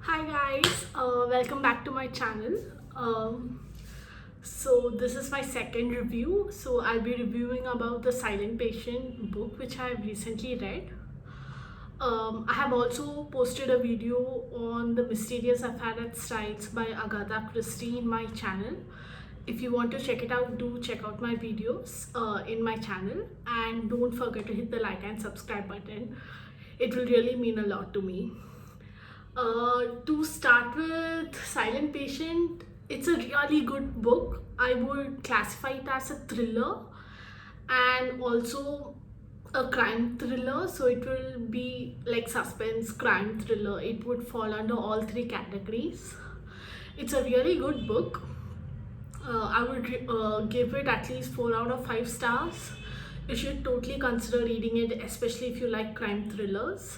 Hi guys, welcome back to my channel. So this is my second review. So I'll be reviewing about the Silent Patient book which I have recently read. I have also posted a video on The Mysterious Affair at Styles by Agatha Christie in my channel. If you want to check it out, do check out my videos in my channel, and don't forget to hit the like and subscribe button. It will really mean a lot to me. To start with, Silent Patient, it's a really good book. I would classify it as a thriller and also a crime thriller. So it will be like suspense, crime, thriller. It would fall under all three categories. It's a really good book. I would give it at least 4 out of 5 stars. You should totally consider reading it, especially if you like crime thrillers.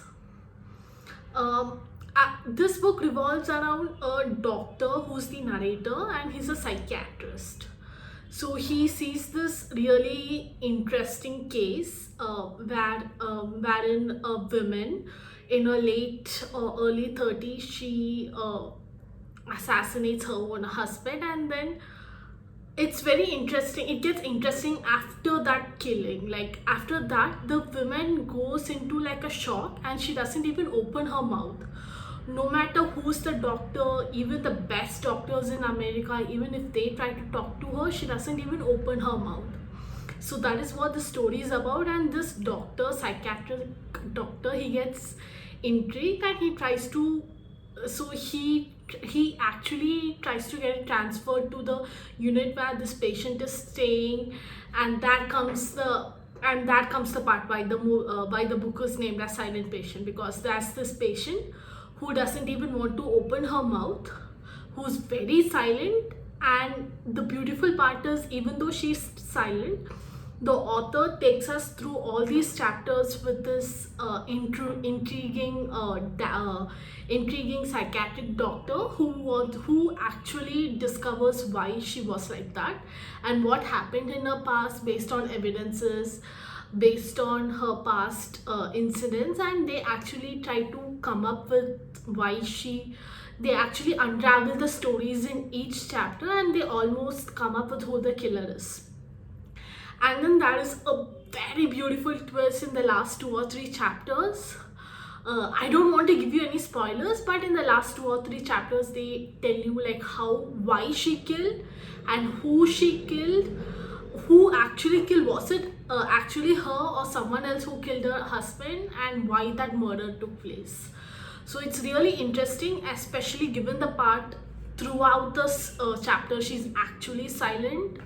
This book revolves around a doctor who's the narrator, and he's a psychiatrist. So he sees this really interesting case wherein a woman in her late or early 30s, she assassinates her own husband, and then it's very interesting. It gets interesting after that killing. Like after that, the woman goes into like a shock and she doesn't even open her mouth. No matter who's the doctor, even the best doctors in America, even if they try to talk to her, she doesn't even open her mouth. So that is what the story is about. And this doctor, psychiatric doctor, he gets intrigued and he tries to, so he actually tries to get it transferred to the unit where this patient is staying, and that comes the part why the book is named as Silent Patient, because that's this patient who doesn't even want to open her mouth, who's very silent. And the beautiful part is, even though she's silent, the author takes us through all these chapters with this intriguing psychiatric doctor who actually discovers why she was like that and what happened in her past based on evidences, based on her past incidents, and they actually try to come up with why they actually unravel the stories in each chapter, and they almost come up with who the killer is. And then there is a very beautiful twist in the last 2 or 3 chapters. I don't want to give you any spoilers, but in the last 2 or 3 chapters they tell you like why she killed and who she killed, who actually killed. Was it actually her or someone else who killed her husband, and why that murder took place. So it's really interesting, especially given the part throughout this chapter she's actually silent.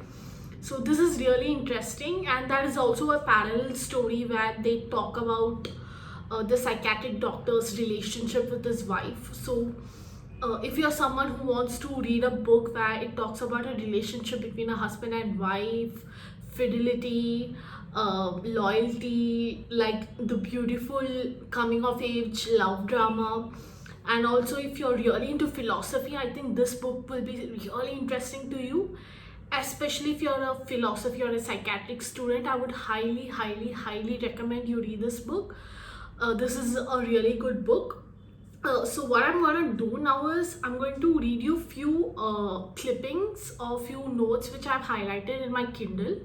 So this is really interesting, and there is also a parallel story where they talk about the psychiatric doctor's relationship with his wife. So if you're someone who wants to read a book where it talks about a relationship between a husband and wife, fidelity, loyalty, like the beautiful coming of age love drama, and also if you're really into philosophy, I think this book will be really interesting to you. Especially if you're a philosophy or a psychiatric student, I would highly recommend you read this book. This is a really good book. So what I'm going to do now is I'm going to read you few clippings or few notes which I've highlighted in my Kindle.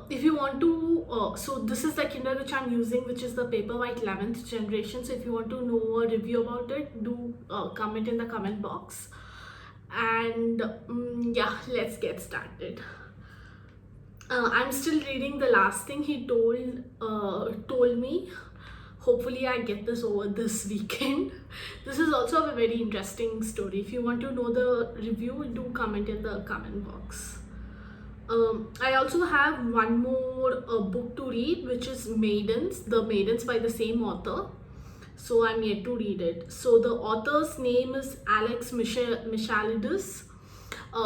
If you want to, so this is the Kindle which I'm using, which is the Paperwhite 11th generation. So if you want to know a review about it, do comment in the comment box. And yeah, let's get started. I'm still reading the last thing he told me. Hopefully I get this over this weekend. This is also a very interesting story. If you want to know the review, do comment in the comment box. I also have one more book to read, which is The Maidens by the same author. So I'm yet to read it. So the author's name is Alex Michaelides.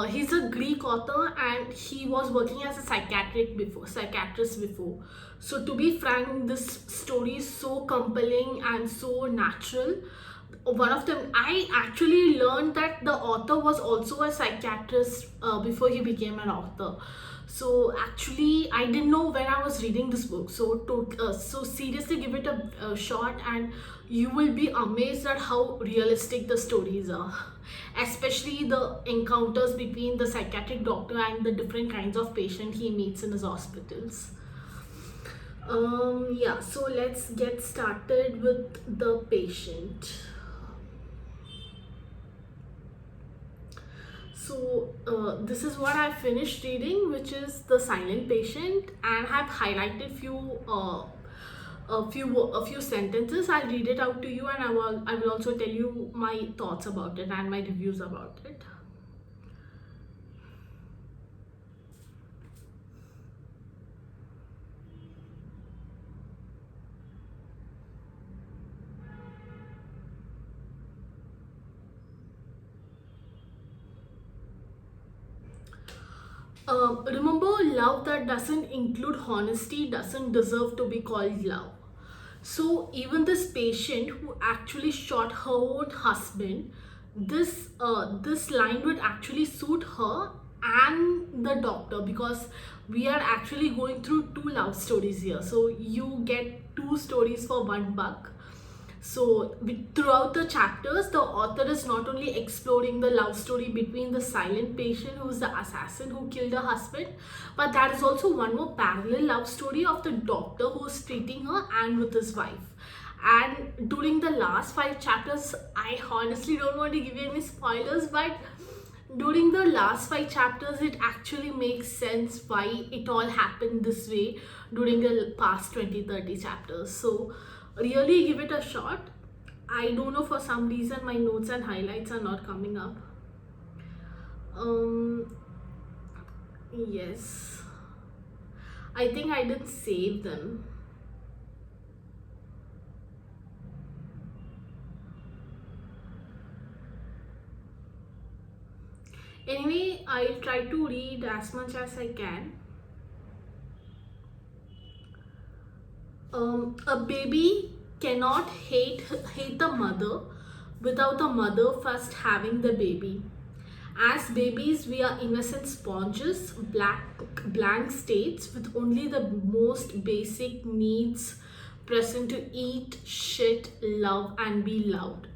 He's a Greek author, and he was working as a psychiatrist before. So to be frank, this story is so compelling and so natural. One of them, I actually learned that the author was also a psychiatrist before he became an author. So actually I didn't know when I was reading this book. So seriously give it a shot, and you will be amazed at how realistic the stories are, especially the encounters between the psychiatric doctor and the different kinds of patient he meets in his hospitals. Yeah, so let's get started with the patient. So this is what I finished reading, which is The Silent Patient, and have highlighted a few sentences. I'll read it out to you, and I will also tell you my thoughts about it and my reviews about it. Remember, love that doesn't include honesty doesn't deserve to be called love. So even this patient who actually shot her own husband, this line would actually suit her and the doctor, because we are actually going through two love stories here. So you get two stories for one buck. So throughout the chapters, the author is not only exploring the love story between the silent patient, who is the assassin who killed her husband, but there is also one more parallel love story of the doctor who is treating her and with his wife. And during the last 5 chapters, I honestly don't want to give you any spoilers, but during the last 5 chapters, it actually makes sense why it all happened this way during the past 20-30 chapters. So really give it a shot. I don't know, for some reason my notes and highlights are not coming up. Yes, I think I didn't save them. Anyway, I'll try to read as much as I can. A baby cannot hate the mother without the mother first having the baby. As babies, we are innocent sponges, blank states with only the most basic needs present to eat, shit, love, and be loved.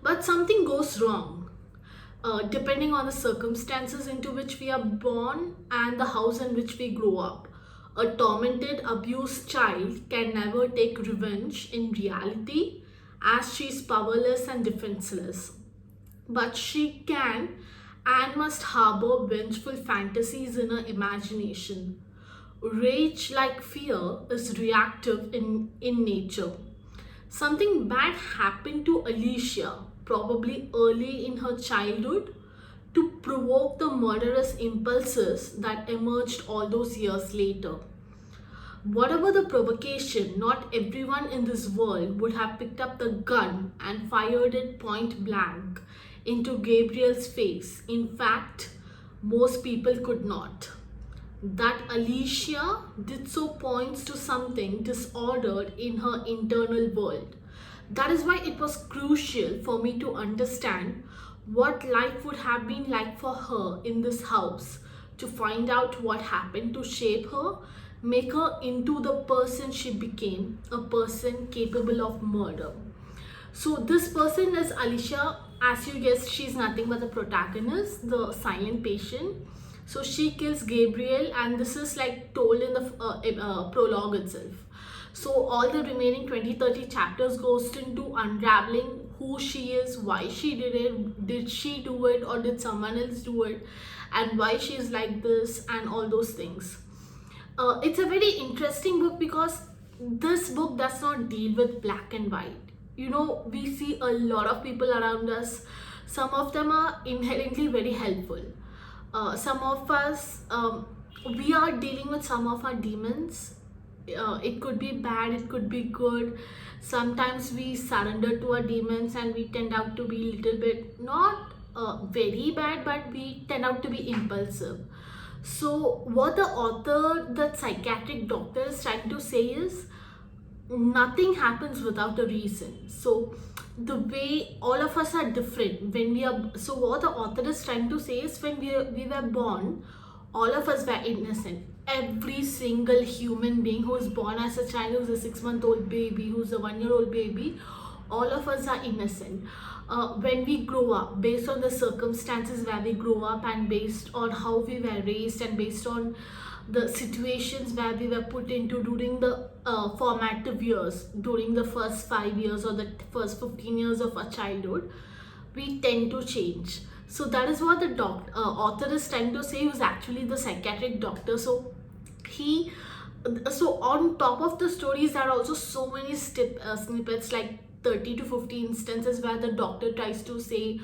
But something goes wrong. Depending on the circumstances into which we are born and the house in which we grow up. A tormented, abused child can never take revenge in reality, as she is powerless and defenseless. But she can and must harbor vengeful fantasies in her imagination. Rage, like fear, is reactive in nature. Something bad happened to Alicia, probably early in her childhood, to provoke the murderous impulses that emerged all those years later. Whatever the provocation, not everyone in this world would have picked up the gun and fired it point blank into Gabriel's face. In fact, most people could not. That Alicia did so points to something disordered in her internal world. That is why it was crucial for me to understand what life would have been like for her in this house, to find out what happened to shape her, make her into the person she became, a person capable of murder. So this person is Alicia. As you guessed, she's nothing but the protagonist, the silent patient. So she kills Gabriel, and this is like told in the prologue itself. So all the remaining 20-30 chapters goes into unraveling who she is, why she did it, did she do it or did someone else do it, and why she is like this, and all those things. It's a very interesting book because this book does not deal with black and white. You know, we see a lot of people around us. Some of them are inherently very helpful. Some of us, we are dealing with some of our demons. It could be bad, it could be good. Sometimes we surrender to our demons and we tend out to be a little bit not very bad, but we tend out to be impulsive. So what the author, the psychiatric doctor, is trying to say is nothing happens without a reason. So the way all of us are different when we are, so what the author is trying to say is when we were born, all of us were innocent. Every single human being who is born as a child, who's a 6-month-old baby, who's a 1-year-old baby, all of us are innocent. When we grow up, based on the circumstances where we grow up, and based on how we were raised, and based on the situations where we were put into during the formative years, during the first 5 years or the first 15 years of our childhood, we tend to change. So that is what the author is trying to say, who's actually the psychiatric doctor. He so on top of the stories, there are also so many snippets, like 30 to 50 instances, where the doctor tries to say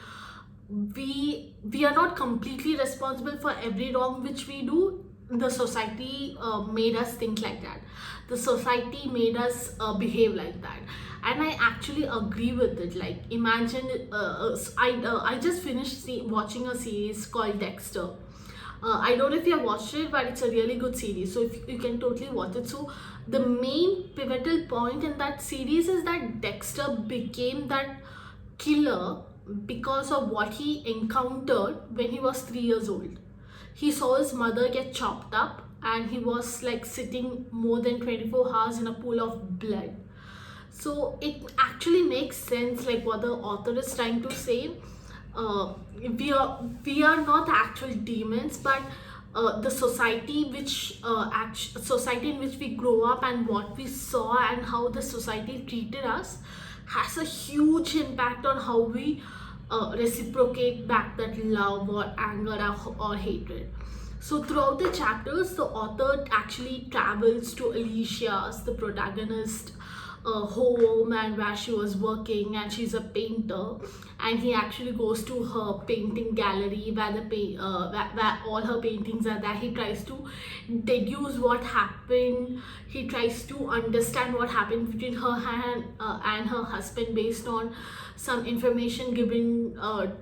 we are not completely responsible for every wrong which we do. The society made us think like that. The society made us behave like that, and I actually agree with it. Like, imagine I just finished watching a series called Dexter. I don't know if you have watched it, but it's a really good series, so if you can totally watch it. So the main pivotal point in that series is that Dexter became that killer because of what he encountered when he was 3 years old. He saw his mother get chopped up, and he was like sitting more than 24 hours in a pool of blood. So it actually makes sense, like what the author is trying to say. We are not actual demons, but the society society in which we grow up, and what we saw, and how the society treated us, has a huge impact on how we reciprocate back that love or anger or hatred. So throughout the chapters, the author actually travels to Alicia's, the protagonist, home, and where she was working, and she's a painter, and he actually goes to her painting gallery where where all her paintings are there. He tries to deduce what happened. He tries to understand what happened between her and her husband, based on some information given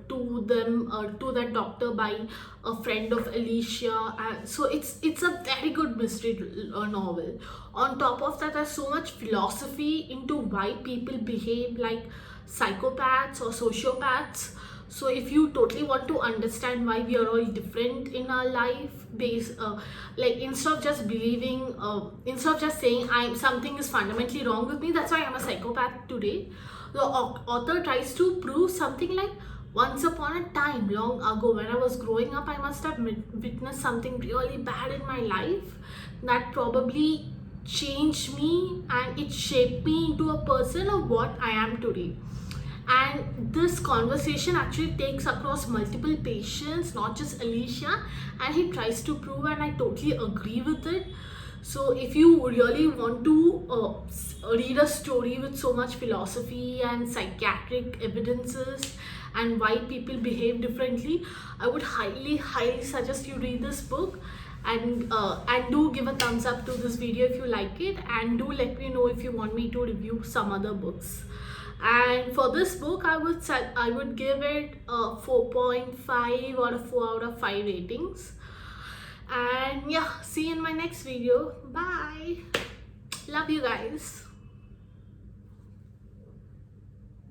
to them, to that doctor, by a friend of Alicia. And so it's a very good mystery novel. On top of that, there's so much philosophy into why people behave like psychopaths or sociopaths. So if you totally want to understand why we are all different in our life, like, instead of just believing, instead of just saying something is fundamentally wrong with me, that's why I'm a psychopath today, the author tries to prove something like, once upon a time, long ago, when I was growing up, I must have witnessed something really bad in my life that probably changed me, and it shaped me into a person of what I am today. And this conversation actually takes across multiple patients, not just Alicia, and he tries to prove, and I totally agree with it. So if you really want to read a story with so much philosophy and psychiatric evidences, and why people behave differently, I would highly suggest you read this book. And do give a thumbs up to this video if you like it, and do let me know if you want me to review some other books. And for this book, I would give it a 4.5 or a 4 out of 5 ratings. And yeah, see you in my next video. Bye. Love you guys.